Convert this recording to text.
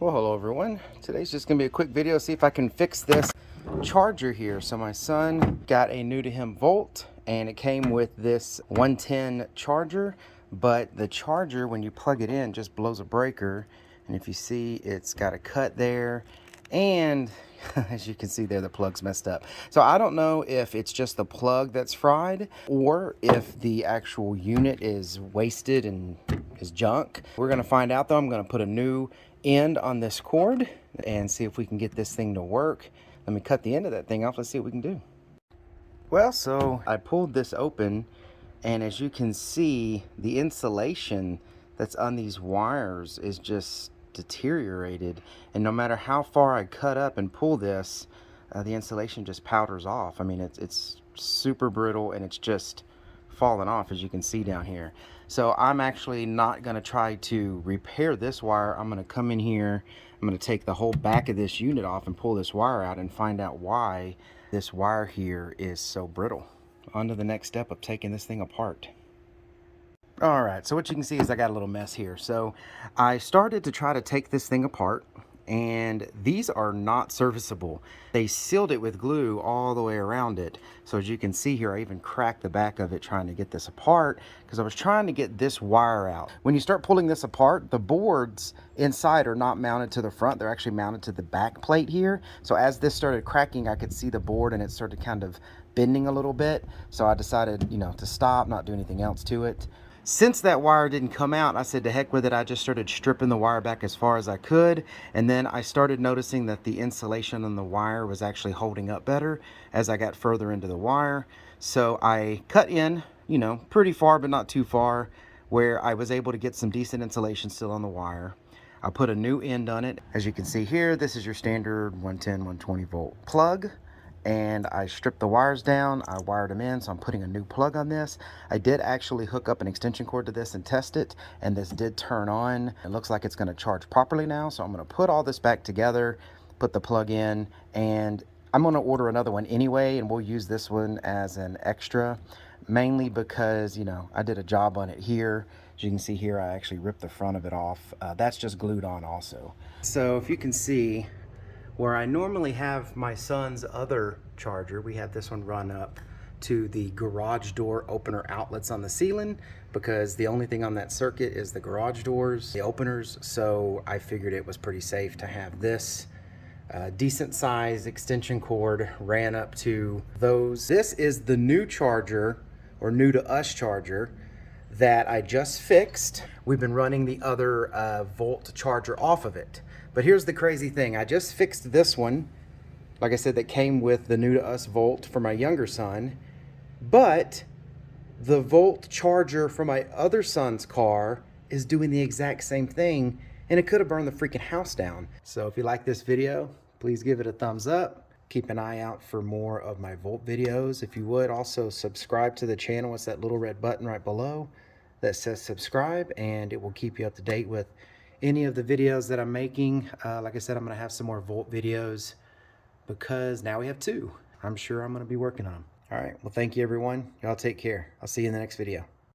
Well, hello everyone. Today's just gonna be a quick video, see if I can fix this charger here. So my son got a new to him Volt and it came with this 110 charger, but the charger, when you plug it in, just blows a breaker. And if you see, it's got a cut there, and as you can see there, the plug's messed up. So I don't know if it's just the plug that's fried or if the actual unit is wasted and is junk. We're gonna find out though. I'm gonna put a new end on this cord and see if we can get this thing to work. Let me cut the end of that thing off. Let's see what we can do. Well, so I pulled this open, and as you can see, the insulation that's on these wires is just deteriorated, and no matter how far I cut up and pull this, the insulation just powders off. I mean, it's super brittle and it's just falling off, as you can see down here. So I'm actually not going to try to repair this wire. I'm going to come in here, I'm going to take the whole back of this unit off and pull this wire out and find out why this wire here is so brittle. On to the next step of taking this thing apart. All right, so what you can see is I got a little mess here. So I started to try to take this thing apart, and these are not serviceable. They sealed it with glue all the way around it. So as you can see here, I even cracked the back of it trying to get this apart because I was trying to get this wire out. When you start pulling this apart, the boards inside are not mounted to the front. They're actually mounted to the back plate here. So as this started cracking, I could see the board and it started kind of bending a little bit. So I decided, to stop, not do anything else to it. Since that wire didn't come out, I said to heck with it. I just started stripping the wire back as far as I could, and then I started noticing that the insulation on the wire was actually holding up better as I got further into the wire. So I cut in, pretty far but not too far, where I was able to get some decent insulation still on the wire. I put a new end on it. As you can see here, this is your standard 110, 120 volt plug. And I stripped the wires down, I wired them in, so I'm putting a new plug on this. I did actually hook up an extension cord to this and test it, and this did turn on. It looks like it's gonna charge properly now, so I'm gonna put all this back together, put the plug in, and I'm gonna order another one anyway, and we'll use this one as an extra, mainly because, I did a job on it here. As you can see here, I actually ripped the front of it off. That's just glued on also. So if you can see, where I normally have my son's other charger, we had this one run up to the garage door opener outlets on the ceiling, because the only thing on that circuit is the garage doors, the openers. So I figured it was pretty safe to have this decent size extension cord ran up to those. This is the new charger, or new to us charger, that I just fixed. We've been running the other Volt charger off of it. But here's the crazy thing. I just fixed this one, like I said, that came with the new to us Volt for my younger son. But the Volt charger for my other son's car is doing the exact same thing, and it could have burned the freaking house down. So if you like this video, please give it a thumbs up. Keep an eye out for more of my Volt videos. If you would, also subscribe to the channel. It's that little red button right below that says subscribe, and it will keep you up to date with any of the videos that I'm making. Like I said, I'm gonna have some more Volt videos because now we have two. I'm sure I'm gonna be working on them. All right, well, thank you everyone. Y'all take care. I'll see you in the next video.